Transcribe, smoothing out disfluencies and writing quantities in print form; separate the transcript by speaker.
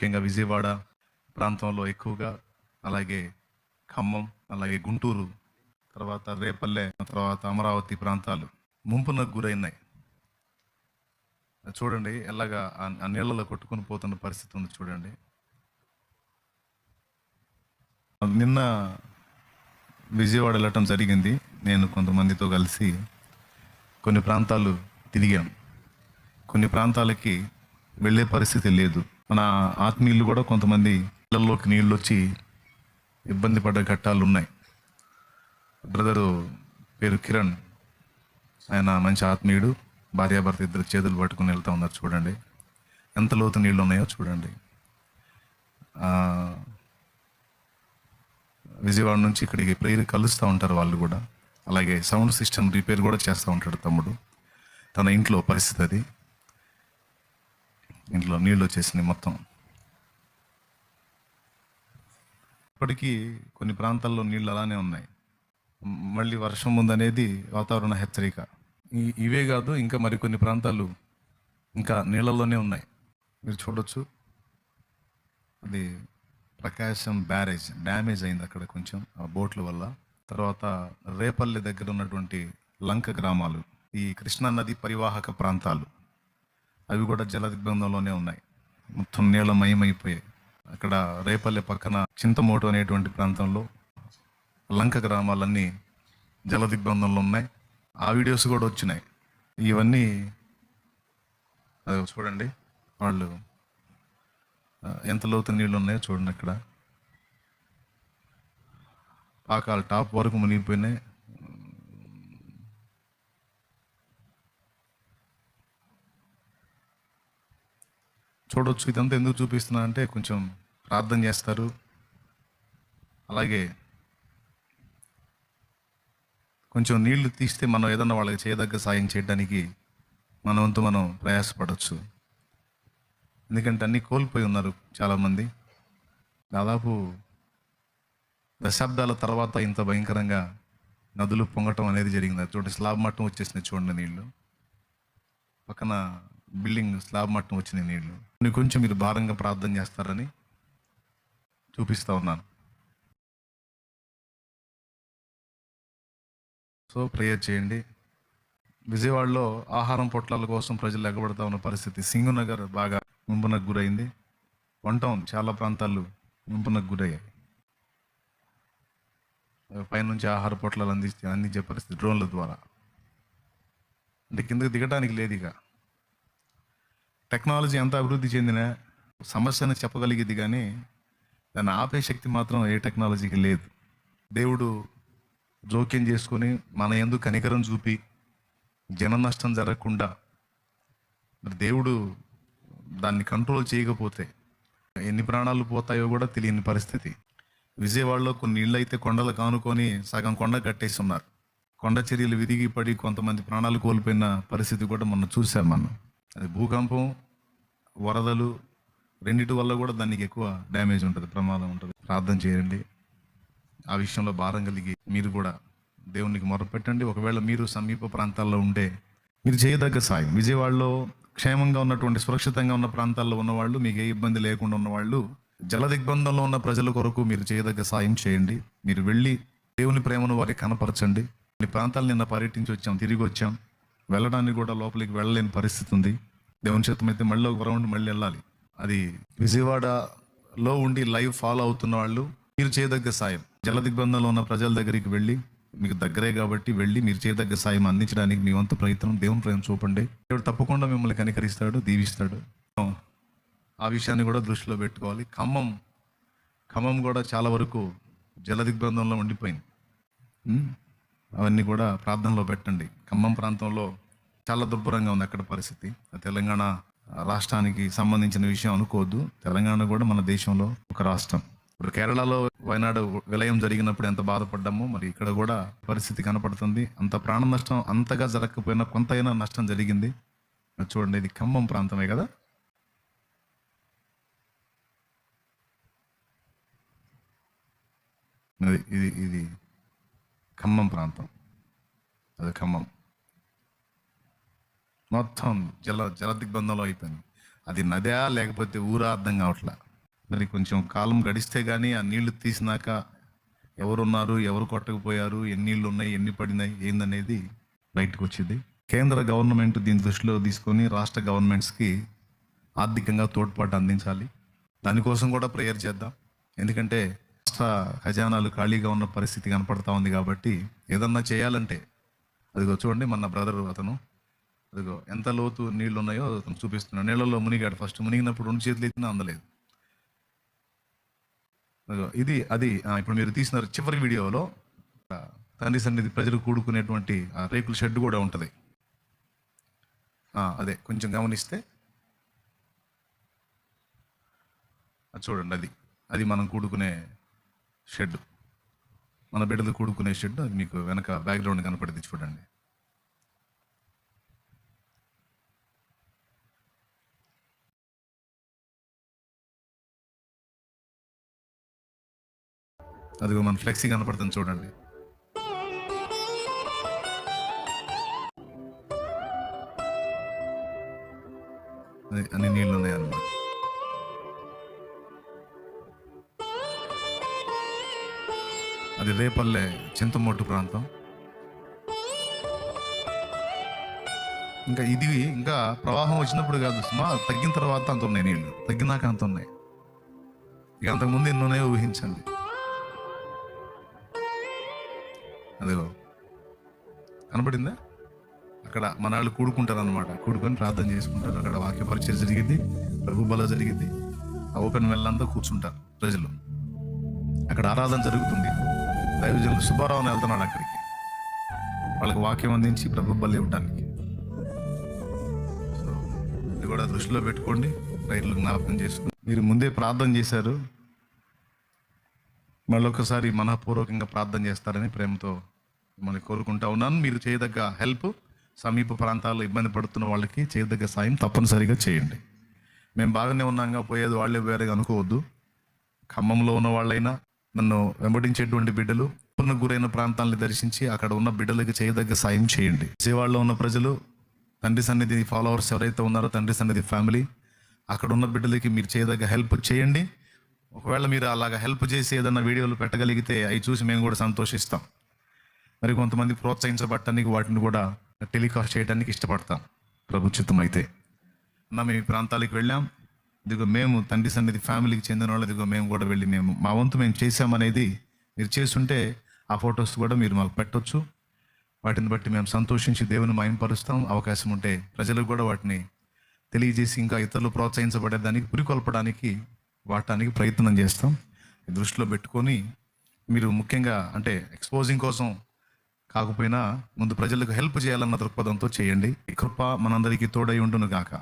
Speaker 1: ముఖ్యంగా విజయవాడ ప్రాంతంలో ఎక్కువగా, అలాగే ఖమ్మం, అలాగే గుంటూరు, తర్వాత రేపల్లె, తర్వాత అమరావతి ప్రాంతాలు ముంపునకు గురైనాయి. చూడండి ఎలాగా ఆ నీళ్ళలో కొట్టుకుని పోతున్న పరిస్థితి ఉంది చూడండి. నిన్న విజయవాడ వెళ్ళటం జరిగింది. నేను కొంతమందితో కలిసి కొన్ని ప్రాంతాలు తిరిగాం. కొన్ని ప్రాంతాలకి వెళ్ళే పరిస్థితి లేదు. మన ఆత్మీయులు కూడా కొంతమంది ఇళ్లలోకి నీళ్ళు వచ్చి ఇబ్బంది పడ్డ ఘట్టాలు ఉన్నాయి. బ్రదరు పేరు కిరణ్, ఆయన మంచి ఆత్మీయుడు, భార్యాభర్త ఇద్దరు చేతులు పట్టుకుని వెళ్తూ ఉన్నారు. చూడండి ఎంత లోతు నీళ్ళు ఉన్నాయో చూడండి. విజయవాడ నుంచి ఇక్కడికి ప్రేయర్ కలుస్తూ ఉంటారు వాళ్ళు కూడా. అలాగే సౌండ్ సిస్టమ్ రిపేర్ కూడా చేస్తూ ఉంటాడు తమ్ముడు. తన ఇంట్లో పరిస్థితి అది. ఇంట్లో నీళ్ళు వచ్చేసినాయి మొత్తం. ఇప్పటికీ కొన్ని ప్రాంతాల్లో నీళ్ళు అలానే ఉన్నాయి. మళ్ళీ వర్షం ఉందనేది వాతావరణ హెచ్చరిక. ఇవే కాదు, ఇంకా మరికొన్ని ప్రాంతాలు ఇంకా నీళ్ళల్లోనే ఉన్నాయి. మీరు చూడొచ్చు. అది ప్రకాశం బ్యారేజ్ డ్యామేజ్ అయింది అక్కడ కొంచెం ఆ బోట్ల వల్ల. తర్వాత రేపల్లి దగ్గర ఉన్నటువంటి లంక గ్రామాలు, ఈ కృష్ణా నది పరివాహక ప్రాంతాలు, అవి కూడా జల దిగ్బంధంలోనే ఉన్నాయి. మొత్తం నీళ్ళమయమైపోయాయి. అక్కడ రేపల్లి పక్కన చింతమోటు అనేటువంటి ప్రాంతంలో లంక గ్రామాలన్నీ జల దిగ్బంధంలో ఉన్నాయి. ఆ వీడియోస్ కూడా వచ్చినాయి. ఇవన్నీ చూడండి, వాళ్ళు ఎంత లోతు నీళ్ళు ఉన్నాయో చూడండి. అక్కడ పాకాల టాప్ వరకు మునిగిపోయినాయి. చూడొచ్చు. ఇదంతా ఎందుకు చూపిస్తున్నా అంటే కొంచెం ప్రార్థన చేస్తారు. అలాగే కొంచెం నీళ్లు తీస్తే మనం ఏదన్నా వాళ్ళకి చేయదగ్గ సాయం చేయడానికి మన వంతు మనం ప్రయాసపడవచ్చు. ఎందుకంటే అన్నీ కోల్పోయి ఉన్నారు చాలామంది. దాదాపు దశాబ్దాల తర్వాత ఇంత భయంకరంగా నదులు పొంగటం అనేది జరిగింది. చూడండి, స్లాబ్ మట్టం వచ్చేసినాయి చూడండి నీళ్ళు. పక్కన బిల్డింగ్ స్లాబ్ మట్టం వచ్చినాయి నీళ్ళు. కొంచెం మీరు భారంగా ప్రార్థన చేస్తారని చూపిస్తూ ఉన్నాను. సో ప్రేయర్ చేయండి. విజయవాడలో ఆహారం పొట్లాల కోసం ప్రజలు ఎగబడతా ఉన్న పరిస్థితి. సింగునగర్ బాగా ముంపునకు గురైంది. వన్ టౌన్ చాలా ప్రాంతాలు ముంపునకు గురయ్యాయి. పైనుంచి ఆహార పొట్లాలు అందించే పరిస్థితి డ్రోన్ల ద్వారా. అంటే కిందకి దిగడానికి లేదు. ఇక టెక్నాలజీ ఎంత అభివృద్ధి చెందినా సమస్యను చెప్పగలిగేది, కానీ దాన్ని ఆపే శక్తి మాత్రం ఏ టెక్నాలజీకి లేదు. దేవుడు జోక్యం చేసుకొని మన యందు కనికరం చూపి జన నష్టం జరగకుండా, మరి దేవుడు దాన్ని కంట్రోల్ చేయకపోతే ఎన్ని ప్రాణాలు పోతాయో కూడా తెలియని పరిస్థితి. విజయవాడలో కొన్ని ఇళ్ళు అయితే కొండలు కానుకొని సగం కొండ కట్టేసి ఉన్నారు. కొండ చర్యలు విరిగి పడి కొంతమంది ప్రాణాలు కోల్పోయిన పరిస్థితి కూడా మనం చూసాం. అది భూకంపం, వరదలు రెండిటి వల్ల కూడా దానికి ఎక్కువ డ్యామేజ్ ఉంటుంది, ప్రమాదం ఉంటుంది. ప్రార్థన చేయండి. ఆ విషయంలో భారం కలిగి మీరు కూడా దేవునికి మొరపెట్టండి. ఒకవేళ మీరు సమీప ప్రాంతాల్లో ఉంటే మీరు చేయదగ్గ సాయం, విజయవాడలో క్షేమంగా ఉన్నటువంటి సురక్షితంగా ఉన్న ప్రాంతాల్లో ఉన్నవాళ్ళు, మీకు ఏ ఇబ్బంది లేకుండా ఉన్నవాళ్ళు, జల దిగ్బంధంలో ఉన్న ప్రజల కొరకు మీరు చేయదగ్గ సాయం చేయండి. మీరు వెళ్ళి దేవుని ప్రేమను వారికి కనపరచండి. కొన్ని ప్రాంతాలు నిన్న పర్యటించి వచ్చాం, తిరిగి వచ్చాం. వెళ్ళడానికి కూడా లోపలికి వెళ్ళలేని పరిస్థితి ఉంది. దేవుని చిత్తం అయితే మళ్ళీ ఒక రౌండ్ మళ్ళీ వెళ్ళాలి. అది విజయవాడలో ఉండి లైవ్ ఫాలో అవుతున్న వాళ్ళు మీరు చేయదగ్గ సాయం, జల దిగ్బంధంలో ఉన్న ప్రజల దగ్గరికి వెళ్ళి, మీకు దగ్గరే కాబట్టి వెళ్ళి మీరు చేయదగ్గ సాయం అందించడానికి మీ వంతు ప్రయత్నం, దేవుని ప్రేమ చూపండి. దేవుడు తప్పకుండా మిమ్మల్ని కనికరిస్తాడు, దీవిస్తాడు. ఆ విషయాన్ని కూడా దృష్టిలో పెట్టుకోవాలి. ఖమ్మం కూడా చాలా వరకు జల దిగ్బంధంలో ఉండిపోయింది. అవన్నీ కూడా ప్రార్థనలో పెట్టండి. ఖమ్మం ప్రాంతంలో చాలా దుర్భరంగా ఉంది అక్కడ పరిస్థితి. తెలంగాణ రాష్ట్రానికి సంబంధించిన విషయం అనుకోవద్దు. తెలంగాణ కూడా మన దేశంలో ఒక రాష్ట్రం. ఇప్పుడు కేరళలో వయనాడు విలయం జరిగినప్పుడు ఎంత బాధపడ్డామో, మరి ఇక్కడ కూడా పరిస్థితి కనపడుతుంది. అంత ప్రాణ నష్టం అంతగా జరగకపోయినా కొంతైనా నష్టం జరిగింది. చూడండి, ఇది ఖమ్మం ప్రాంతమే కదా. ఇది ఖమ్మం ప్రాంతం. అది ఖమ్మం మొత్తం జల దిగ్బంధంలో అయిపోయింది. అది నదా లేకపోతే ఊరా అర్థం కావట్లా. మరి కొంచెం కాలం గడిస్తే కానీ ఆ నీళ్లు తీసినాక ఎవరున్నారు, ఎవరు కొట్టకపోయారు, ఎన్ని నీళ్ళు ఉన్నాయి, ఎన్ని పడినాయి, ఏందనేది బయటకు వచ్చింది. కేంద్ర గవర్నమెంట్ దీని దృష్టిలో తీసుకొని రాష్ట్ర గవర్నమెంట్స్కి ఆర్థికంగా తోడ్పాటు అందించాలి. దానికోసం కూడా ప్రేయర్ చేద్దాం. ఎందుకంటే రాష్ట్ర ఖజానాలు ఖాళీగా ఉన్న పరిస్థితి కనపడతా ఉంది. కాబట్టి ఏదన్నా చేయాలంటే అదిగో చూడండి, మన బ్రదర్ అతను అదిగో ఎంత లోతు నీళ్లు ఉన్నాయో అతను చూపిస్తున్నాడు. నీళ్ళలో మునిగాడు. ఫస్ట్ మునిగినప్పుడు 2 చేతులు ఎత్తినా అందలేదు. అదిగో ఇది అది ఇప్పుడు మీరు తీసిన చివరి వీడియోలో తండ్రి సన్నిధి ప్రజలు కూడుకునేటువంటి ఆ రేకుల షెడ్ కూడా ఉంటుంది. అదే కొంచెం గమనిస్తే చూడండి, అది మనం కూడుకునే షెడ్, మన బిడ్డలు కూడుకునే షెడ్. అది మీకు వెనక బ్యాక్గ్రౌండ్ కనపడింది చూడండి. అదిగో మన ఫ్లెక్సీ కనపడుతుంది చూడండి. అన్ని నీళ్ళు ఉన్నాయన్నమాట. అది రేపల్లె చింతమొట్టు ప్రాంతం. ఇంకా ప్రవాహం వచ్చినప్పుడు కాదు సుమా, తగ్గిన తర్వాత అంత ఉన్నాయి నీళ్లు, తగ్గినాక అంత ఉన్నాయి. ఇక అంతకుముందు ఎన్నోనే ఊహించండి. అదిగో కనపడిందా? అక్కడ మన వాళ్ళు కూడుకుంటారు అనమాట. కూడుకొని ప్రార్థన చేసుకుంటారు. అక్కడ వాక్య పరిచయం జరిగింది, ప్రభు బల జరిగింది. ఆ ఓపెన్ వెళ్ళంతా కూర్చుంటారు ప్రజలు. అక్కడ ఆరాధన జరుగుతుంది. దైవజనులు సుబ్బారావుని వెళ్తున్నాడు అక్కడికి, వాళ్ళకి వాక్యం అందించి ప్రభు బలి ఇవ్వడానికి. సో ఇది కూడా దృష్టిలో పెట్టుకోండి, రైతులు జ్ఞాపకం చేసుకోండి. మీరు ముందే ప్రార్థన చేశారు, మళ్ళొకసారి మనఃపూర్వకంగా ప్రార్థన చేస్తారని ప్రేమతో మిమ్మల్ని కోరుకుంటా ఉన్నాను. మీరు చేయదగ్గ హెల్ప్, సమీప ప్రాంతాల్లో ఇబ్బంది పడుతున్న వాళ్ళకి చేయదగ్గ సాయం తప్పనిసరిగా చేయండి. మేము బాగానే ఉన్నాగా, పోయేది వాళ్ళే వేరేగా అనుకోవద్దు. ఖమ్మంలో ఉన్న వాళ్ళైనా, నన్ను వెంబడించేటువంటి బిడ్డలు గురైన ప్రాంతాలను దర్శించి అక్కడ ఉన్న బిడ్డలకి చేయదగ్గ సాయం చేయండి. విజయవాడలో ఉన్న ప్రజలు, తండ్రి సన్నిధి ఫాలోవర్స్ ఎవరైతే ఉన్నారో, తండ్రి సన్నిధి ఫ్యామిలీ, అక్కడ ఉన్న బిడ్డలకి మీరు చేయదగ్గ హెల్ప్ చేయండి. ఒకవేళ మీరు అలాగా హెల్ప్ చేసి ఏదన్నా వీడియోలు పెట్టగలిగితే అవి చూసి మేము కూడా సంతోషిస్తాం. మరి కొంతమంది ప్రోత్సహించబడటానికి వాటిని కూడా టెలికాస్ట్ చేయడానికి ఇష్టపడతాం ప్రభుత్వం అయితే. మేము ఈ ప్రాంతాలకు వెళ్ళాం, ఇదిగో మేము తండ్రి సన్నిధి ఫ్యామిలీకి చెందిన వాళ్ళు, ఇదిగో మేము కూడా వెళ్ళి మా వంతు మేము చేసామనేది మీరు చేస్తుంటే ఆ ఫొటోస్ కూడా మీరు మాకు పెట్టొచ్చు. వాటిని బట్టి మేము సంతోషించి దేవుని మహిమపరుస్తాం. అవకాశం ఉంటే ప్రజలకు కూడా వాటిని తెలియజేసి ఇంకా ఇతరులు ప్రోత్సహించబడేదానికి, పురికొల్పడానికి వాడటానికి ప్రయత్నం చేస్తాం. దృష్టిలో పెట్టుకొని మీరు ముఖ్యంగా అంటే ఎక్స్పోజింగ్ కోసం కాకపోయినా ముందు ప్రజలకు హెల్ప్ చేయాలన్న దృక్పథంతో చేయండి. ఈ కృప మనందరికీ తోడై ఉండును గాక.